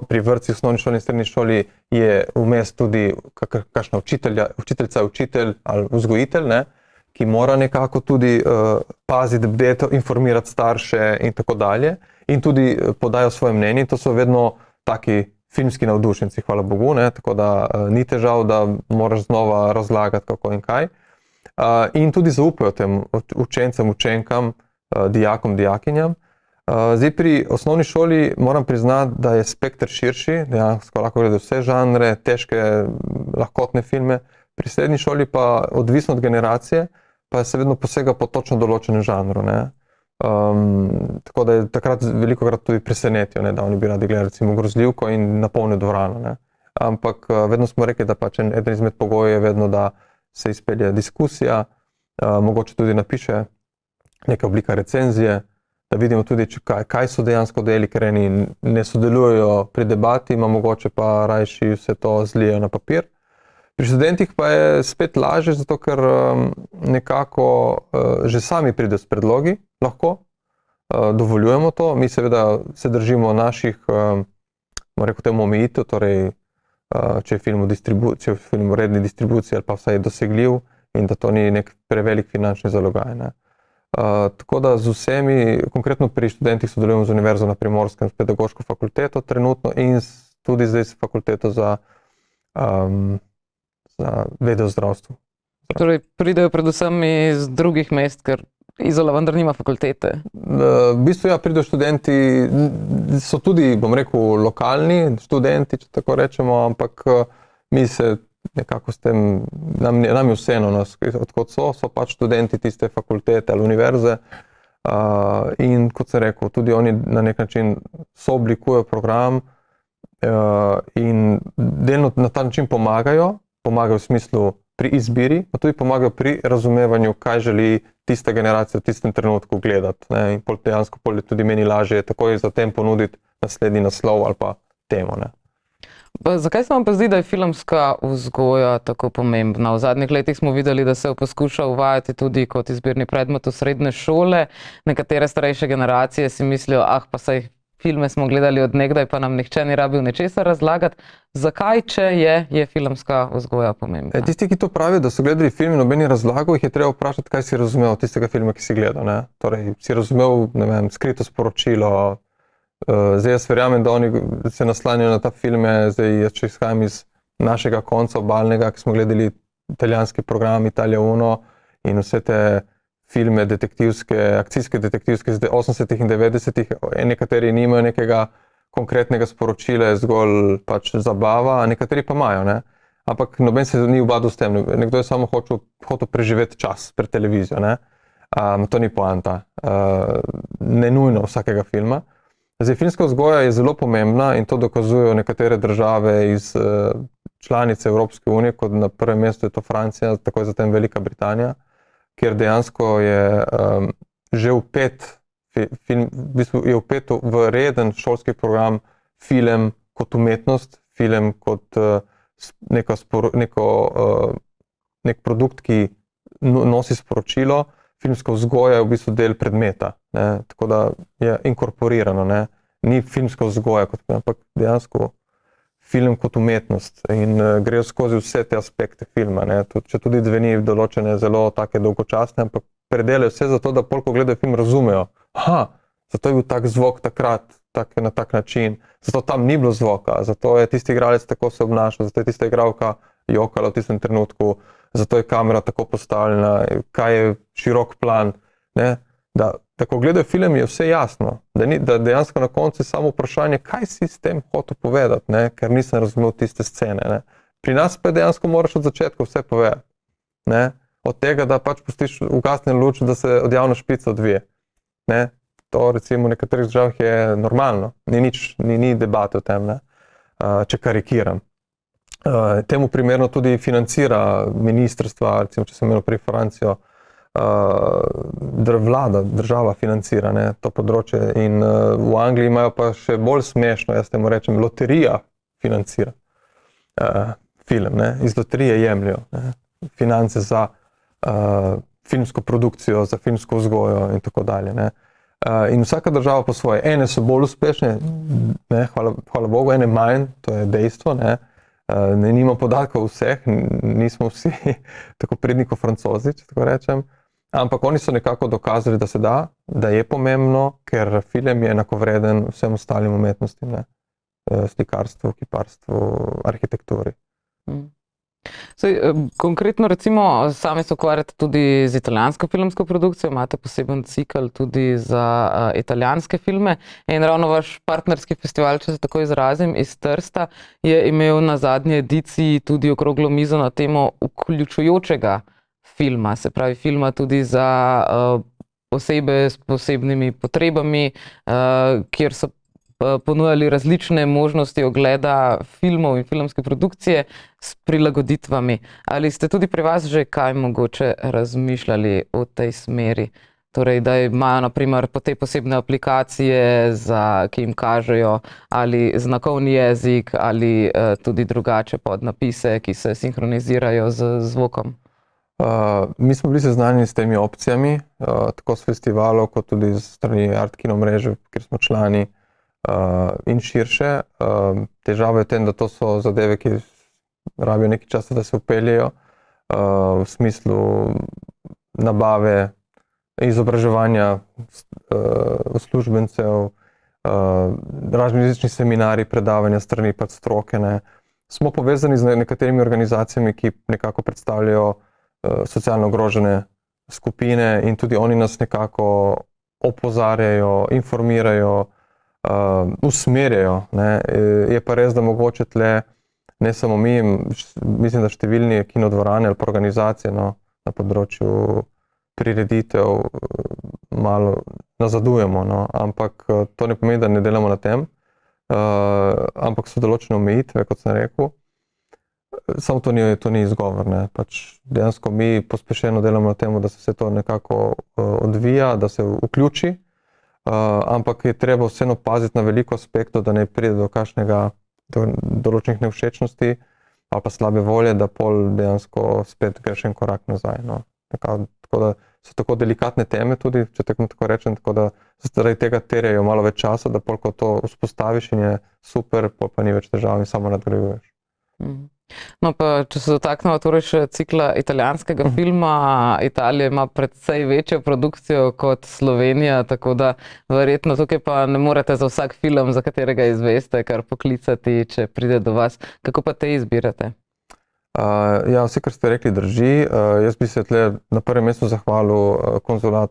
pri vrtcih, osnovni šoli in srednji šoli je vmes tudi kakšna učiteljica, učitelj ali vzgojitelj, ne, ki mora nekako tudi paziti, bdeti, informirati starše in tako dalje in tudi podajo svoje mnenje. To so vedno taki filmski navdušenci, hvala Bogu, ne, tako da ni težav, da moraš znova razlagati kako in kaj. In tudi zaupajo tem učencem, učenkam, dijakom, dijakinjam. Zdaj pri osnovni šoli moram priznati, da je spekter širši, dejansko lahko gledajo vse žanre, težke, lahkotne filme. Pri srednji šoli pa, odvisno od generacije, pa se vedno posega po točno določenem žanru, ne. Tako da je takrat velikokrat tudi presenetijo, ne, da oni bi radi gledali recimo grozljivko in napolnijo dvorano, ne. Ampak vedno smo rekli, da pač eden izmed pogojev je vedno, da se izpelje diskusija, mogoče tudi napiše neka oblika recenzije, da vidimo tudi, kaj so dejansko deli, ker eni ne sodelujejo pri debati, mogoče pa rajši vse to zlijejo na papir. Pri študentih pa je spet lažje, zato ker nekako že sami pridejo s predlogi, lahko, dovoljujemo to, mi seveda se držimo naših, rekel temu, omejitev, torej če je film v redni distribuciji ali pa vsaj dosegljiv in da to ni nek prevelik finančni zalogaj, ne. Tako da z vsemi, konkretno pri študentih sodelujemo z Univerzo na Primorskem, s pedagoško fakulteto trenutno in tudi zdaj s fakulteto za vede o zdravstvu. Torej pridejo predvsem iz drugih mest, ker Izola vendar nima fakultete. V bistvu ja, pridejo študenti, so tudi, bom rekel, lokalni študenti, če tako rečemo, ampak mi se nekako s tem, nam je vseeno, odkot so pač študenti tiste fakultete ali univerze in kot sem rekel, tudi oni na nek način sooblikujejo program in delno na ta način pomagajo v smislu pri izbiri, pa tudi pomagajo pri razumevanju, kaj želi tista generacija v tistem trenutku gledati, ne, in dejansko je tudi meni lažje takoj zatem ponuditi naslednji naslov ali pa temo, ne. Zakaj se vam pa zdi, da je filmska vzgoja tako pomembna? V zadnjih letih smo videli, da se jo poskuša uvajati tudi kot izbirni predmet v srednje šole. Nekatere starejše generacije si mislijo, pa saj filme smo gledali od nekdaj, pa nam nihče ni rabil nečesa razlagati. Zakaj, če je filmska vzgoja pomembna? Tisti, ki to pravijo, da so gledali film in nobeni razlagal, jih je treba vprašati, kaj si razumel od tistega filma, ki si gledal, ne. Torej, si razumel, ne vem, skrito sporočilo. Zdaj jaz verjamem, da oni se naslanjajo na ta filme, zdaj jaz če izhajam iz našega konca obalnega, ki smo gledali italijanski program Italija Uno in vse te filme detektivske, akcijske detektivske iz 80-ih in 90-ih, nekateri nimajo nekega konkretnega sporočila, je zgolj pač zabava, a nekateri pa imajo, ne. Ampak noben se ni ubadal s tem, nekdo je samo hotel preživeti čas pred televizijo, ne. To ni poanta, ne nujno vsakega filma. Zdaj, filmska vzgoja je zelo pomembna in to dokazujejo nekatere države iz članice Evropske unije, kot na prvem mestu je to Francija, takoj zatem Velika Britanija, kjer dejansko je že vpet v reden šolski program film kot umetnost, film kot nek produkt, ki nosi sporočilo. Filmska vzgoja je v bistvu del predmeta, ne, tako da je inkorporirano, ne, ni filmska vzgoja, ampak dejansko film kot umetnost in grejo skozi vse te aspekte filma, ne, če tudi zveni določene zelo take dolgočasne, ampak predelajo vse zato, da polko gledajo film razumejo, zato je bil tak zvok takrat, na tak način, zato tam ni bilo zvoka, zato je tisti igralec tako se obnašal, zato je tista igralka jokala v tistem trenutku, zato je kamera tako postavljena, kaj je širok plan, ne, da ko gledajo film je vse jasno, da dejansko na koncu je samo vprašanje, kaj si s tem hotel povedati, ne, ker nisem razumel tiste scene, ne. Pri nas pa dejansko moraš od začetka vse povedati, ne, od tega, da pač pustiš ugasnjen luč, da se odjavna špica odvije, ne, to recimo v nekaterih državah je normalno, ni debate o tem, ne, če karikiram. Temu primerno tudi financira ministrstva, recimo, če sem imel pri Francijo, država financira, ne, to področje in v Angliji imajo pa še bolj smešno, jaz temu rečem, loterija financira film, ne, iz loterije jemljajo, ne, finance za filmsko produkcijo, za filmsko vzgojo in tako dalje, ne. In vsaka država po svoje. Ene so bolj uspešne, ne, hvala Bogu, ene manj, to je dejstvo. Ne nimam podatkov vseh, nismo vsi tako pridni kot Francozi, če tako rečem. Ampak oni so nekako dokazali, da se da je pomembno, ker film je enakovreden vsem ostalim umetnostim, ne? Slikarstvu, kiparstvu, arhitekturi. Konkretno recimo sami se ukvarjate tudi z italijansko filmsko produkcijo, imate poseben cikel tudi za italijanske filme in ravno vaš partnerski festival, če se tako izrazim, iz Trsta, je imel na zadnji ediciji tudi okroglo mizo na temo vključujočega filma, se pravi filma tudi za osebe s posebnimi potrebami, kjer so ponujali različne možnosti ogleda filmov in filmske produkcije s prilagoditvami. Ali ste tudi pri vas že kaj mogoče razmišljali o tej smeri? Torej, da imajo na primer te posebne aplikacije, ki jim kažejo ali znakovni jezik ali tudi drugače podnapise, ki se sinhronizirajo z zvokom? Mi smo bili seznanjeni s temi opcijami, tako s festivalov, kot tudi s strani Art Kino mreže, kjer smo člani, in širše. Težava je v tem, da to so zadeve, ki rabijo nekaj časa, da se vpeljejo, v smislu nabave, izobraževanja uslužbencev, različni seminarji, predavanja strani stroke. Smo povezani z nekaterimi organizacijami, ki nekako predstavljajo socialno ogrožene skupine in tudi oni nas nekako opozarjajo, informirajo, usmerjajo. Je pa res, da mogoče tle, ne samo mi, mislim, da številni kinodvorane ali pa organizacije na področju prireditev malo nazadujemo, ampak to ne pomeni, da ne delamo na tem, ampak so določene omejitve, kot sem rekel. Samo to ni izgovor. Dejansko mi pospešeno delamo na tem, da se vse to nekako odvija, da se vključi, ampak je treba vseeno paziti na veliko aspektov, da ne pride do določenih nevšečnosti ali pa slabe volje, da pol dejansko spet greš en korak nazaj. Tako da so tako delikatne teme tudi, če tako rečem, tako da zaradi tega terjajo malo več časa, da pol ko to vzpostaviš in je super, pol pa ni več težav in samo nadgrajuješ. No, pa če se dotaknemo torej še cikla italijanskega filma, Italija ima precej večjo produkcijo kot Slovenija, tako da verjetno tukaj pa ne morete za vsak film, za katerega izveste, kar poklicati, če pride do vas. Kako pa te izbirate? Ja, vse, kar ste rekli, drži. Jaz bi se tle na prvem mestu zahvalil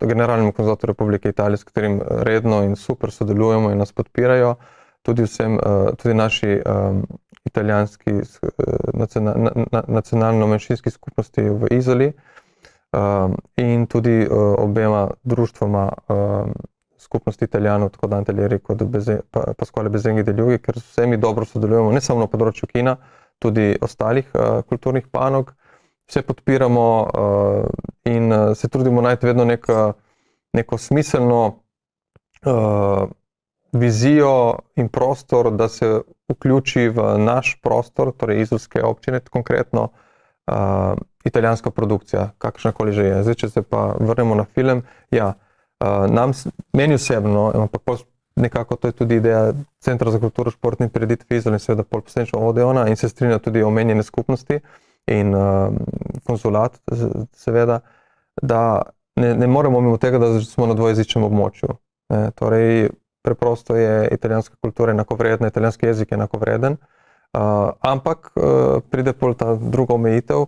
generalnemu konzulatu Republike Italije, s katerim redno in super sodelujemo in nas podpirajo, tudi naši italijanski nacionalno-manjšinski skupnosti v Izoli in tudi obema društvoma skupnosti Italijanov, tako Dante Alighieri kot Pasquale Bezzenghi degli Ugi, ker s vsemi dobro sodelujemo, ne samo na področju kina, tudi ostalih kulturnih panog. Vse podpiramo in se trudimo najti vedno neko smiselno vizijo in prostor, da se vključi v naš prostor, torej izolske občine, konkretno italijanska produkcija, kakršnakoli že je. Zdaj, če se pa vrnemo na film, ja, meni osebno, ampak nekako to je tudi ideja Centra za kulturo, šport in prireditve Izola in seveda posledično Odeona in se strinja tudi omenjene skupnosti in konzulat, seveda, da ne moremo mimo tega, da smo na dvojezičnem območju. Torej, preprosto je italijanska kultura enakovredna, italijanski jezik je enakovreden, ampak pride pol ta druga omejitev,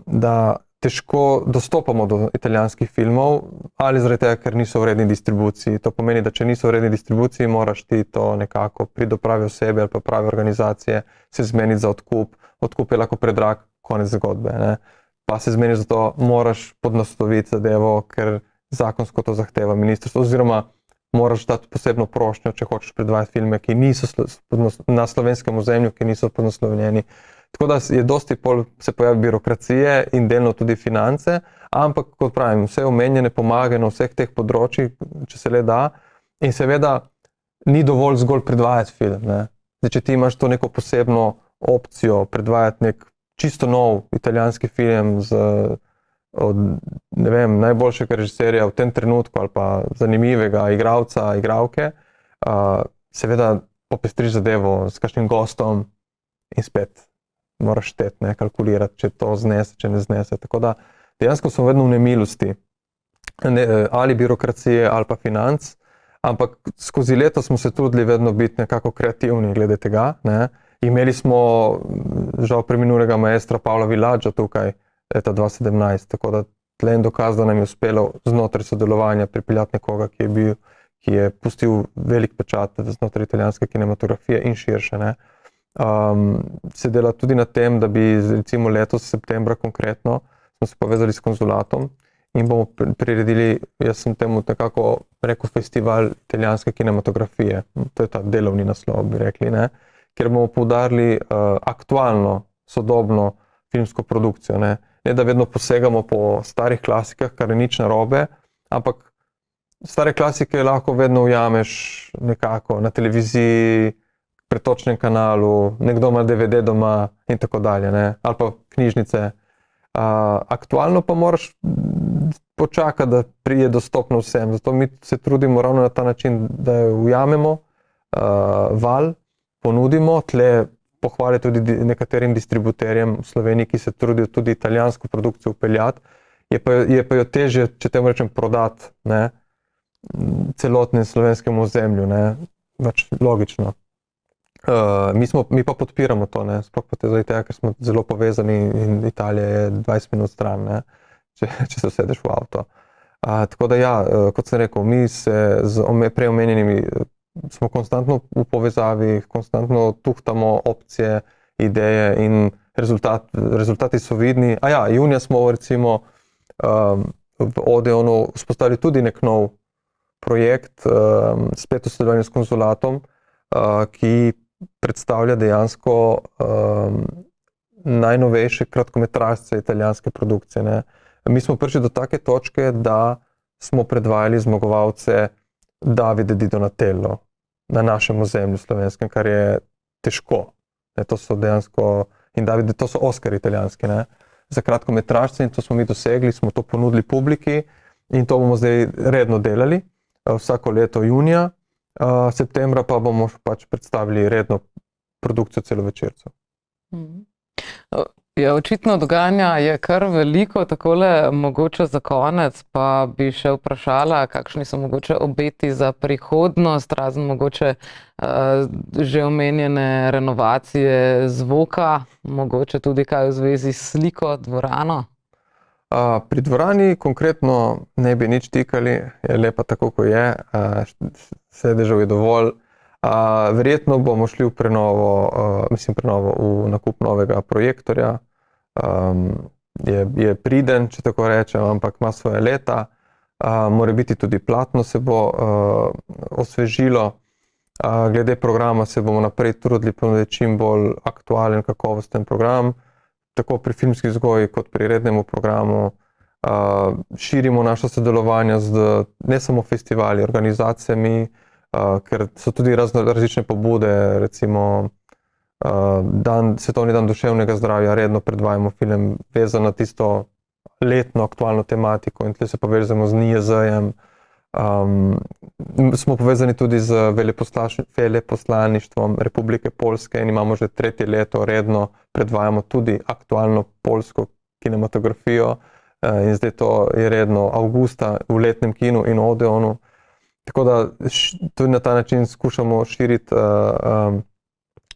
da težko dostopamo do italijanskih filmov ali zaradi tega, ker niso v redni distribuciji. To pomeni, da če niso v redni distribuciji, moraš ti to nekako priti do prave osebe ali pa prave organizacije, se zmeniti za odkup. Odkup je lahko predrag, konec zgodbe. Pa se zmeniš za to, moraš podnasloviti zadevo, ker zakonsko to zahteva ministrstvo, oziroma moraš dati posebno prošnjo, če hočeš predvajati filme, ki niso na slovenskem ozemlju, ki niso podnaslovljeni. Tako da je dosti pol se pojavi birokracije in delno tudi finance, ampak, kot pravim, vse omenjene pomagajo na vseh teh področjih, če se le da, in seveda ni dovolj zgolj predvajati film. Zdaj, če ti imaš to neko posebno opcijo predvajati nek čisto nov italijanski film z od ne vem, najboljšega režiserja v tem trenutku ali pa zanimivega igralca, igralke, seveda popestriš zadevo s kakšnim gostom in spet moraš šteti, ne, kalkulirati, če to znese, če ne znese. Tako da dejansko smo vedno v nemilosti, ali birokracije ali pa financ, ampak skozi leto smo se trudili vedno biti nekako kreativni glede tega, ne. Imeli smo žal preminulega maestra Pavla Villaggio tukaj leta 2017, tako da tle je dokaz, da nam je uspelo znotraj sodelovanja pripeljati nekoga, ki je pustil velik pečat znotraj italijanske kinematografije in širše, ne. Se dela tudi na tem, da bi recimo letos septembra konkretno smo se povezali s konzulatom in bomo priredili, jaz sem temu nekako rekel, festival italijanske kinematografije. To je ta delovni naslov, bi rekli, ne, kjer bomo poudarili aktualno, sodobno filmsko produkcijo, ne. Ne, da vedno posegamo po starih klasikah, kar je nič narobe, ampak stare klasike lahko vedno ujameš nekako na televiziji, pretočnem kanalu, nekdo ima DVD doma in tako dalje, ne, ali pa knjižnice. Aktualno pa moraš počakati, da prije dostopno vsem. Zato mi se trudimo ravno na ta način, da jo ujamemo, val, ponudimo, tle pohvale tudi nekaterim distributerjem v Sloveniji, ki se trudijo tudi italijansko produkcijo vpeljati, je pa jo težje, če temu rečem, prodati, ne, celotnem slovenskemu ozemlju, ne, pač logično. Mi pa podpiramo to, ne, sploh pa zaradi tega, ker smo zelo povezani in Italija je 20 minut stran, ne, če se usedeš v avto. Tako da ja, kot sem rekel, mi se z prej omenjenimi smo konstantno v povezavi, konstantno tuhtamo opcije, ideje in rezultati so vidni. Junija smo recimo v Odeonu vzpostavili tudi nek nov projekt, spet v sodelovanju s konzulatom, ki predstavlja dejansko najnovejše kratkometražce italijanske produkcije, ne. Mi smo prišli do take točke, da smo predvajali zmagovalce Davide Di Donatello na našem ozemlju slovenskem, kar je težko. Ne, to so dejansko, in Davide, to so Oscarji italijanski, ne, za kratkometražce in to smo mi dosegli, smo to ponudili publiki in to bomo zdaj redno delali, vsako leto junija. Septembra pa bomo pač predstavili redno produkcijo celovečercev. Ja, očitno dogajanja je kar veliko, takole mogoče za konec pa bi še vprašala, kakšni so mogoče obeti za prihodnost, razen mogoče že omenjene renovacije zvoka, mogoče tudi kaj v zvezi s sliko, dvorano? Pri dvorani konkretno ne bi nič tikali, je lepa tako, kot je, sedežev je dovolj. Verjetno bomo šli v prenovo, v nakup novega projektorja. Je priden, če tako rečem, ampak ima svoje leta. Mora biti tudi platno se bo osvežilo. Glede programa se bomo naprej trudili ponuditi čim bolj aktualen, kakovosten program, tako pri filmski vzgoji kot pri rednemu programu. Širimo naše sodelovanje z ne samo festivali, organizacijami, ker so tudi različne pobude, recimo Svetovni dan duševnega zdravja, redno predvajamo film vezan na tisto letno aktualno tematiko in tukaj se povezamo z NIJZ-jem. Smo povezani tudi z veleposlaništvom Republike Poljske in imamo že 3. leto redno predvajamo tudi aktualno poljsko kinematografijo in zdaj to je redno avgusta v letnem kinu in Odeonu. Tako da tudi na ta način skušamo širiti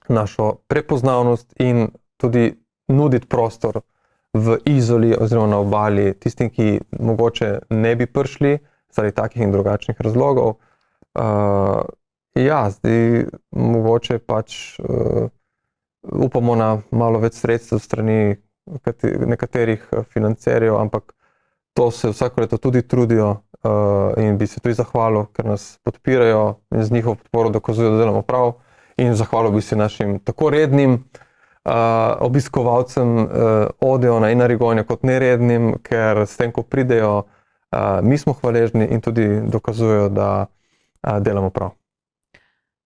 našo prepoznavnost in tudi nuditi prostor v Izoli oziroma na Obali tistim, ki mogoče ne bi prišli zaradi takih in drugačnih razlogov. Zdaj mogoče pač upamo na malo več sredstev strani nekaterih financerjev, ampak to se vsako leto tudi trudijo in bi se tudi zahvalil, ker nas podpirajo in z njihovo podporo dokazujejo, da delamo prav. In zahvalil bi se našim tako rednim obiskovalcem Odeona in Arigonja kot nerednim, ker s tem, ko pridejo, mi smo hvaležni in tudi dokazujejo, da delamo prav.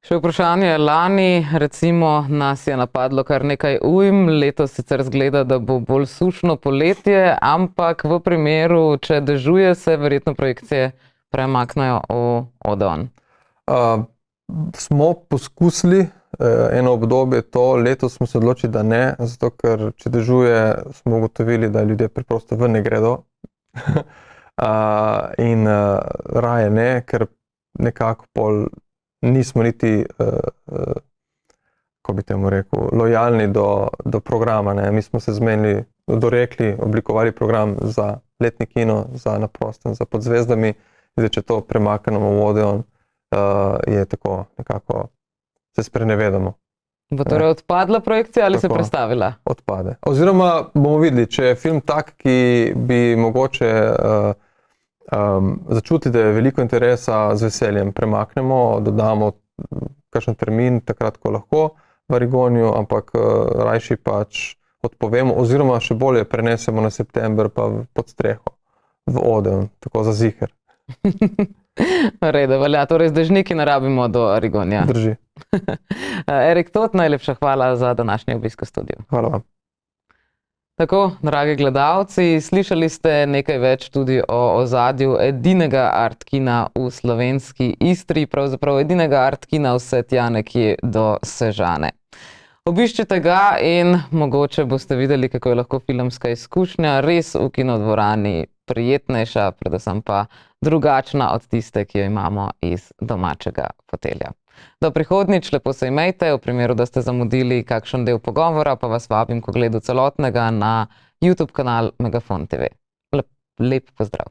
Še vprašanje, lani recimo nas je napadlo kar nekaj ujm, letos sicer zgleda, da bo bolj sušno poletje, ampak v primeru, če dežuje, se verjetno projekcije premaknejo v Odeon. Smo poskusili eno obdobje to, letos smo se odločili, da ne, zato ker če dežuje, smo ugotovili, da ljudje preprosto ven ne gredo. In raje ne, ker nekako pol nismo niti, ko bi temu rekel, lojalni do programa. Ne. Mi smo se zmenili, dorekli, oblikovali program za letni kino, za na prostem, za Pod zvezdami. Zdaj, če to premaknemo v Odeon, je tako nekako, se sprenevedamo. Bo torej odpadla projekcija ali se Tako. prestavila? Odpade. Oziroma bomo videli, če je film tak, ki bi mogoče začuti, da je veliko interesa, z veseljem premaknemo, dodamo kakšen termin, takrat, ko lahko v Arigoniju, ampak rajši pač odpovemo, oziroma še bolje prenesemo na september pa pod streho v Odeon, tako za ziher. Reda, velja. Torej z dežniki ne rabimo do Arigonija. Drži. Erik Tot, najlepša hvala za današnji obisk v studiu. Hvala vam. Tako, dragi gledalci, slišali ste nekaj več tudi o ozadju edinega art kina v slovenski Istri, pravzaprav edinega art kina vse tja nekje do Sežane. Obiščite ga in mogoče boste videli, kako je lahko filmska izkušnja res v kinodvorani prijetnejša, predvsem pa drugačna od tiste, ki jo imamo iz domačega fotelja. Do prihodnjič, lepo se imejte, v primeru, da ste zamudili kakšen del pogovora, pa vas vabim k ogledu celotnega na YouTube kanal Megafon TV. Lep pozdrav.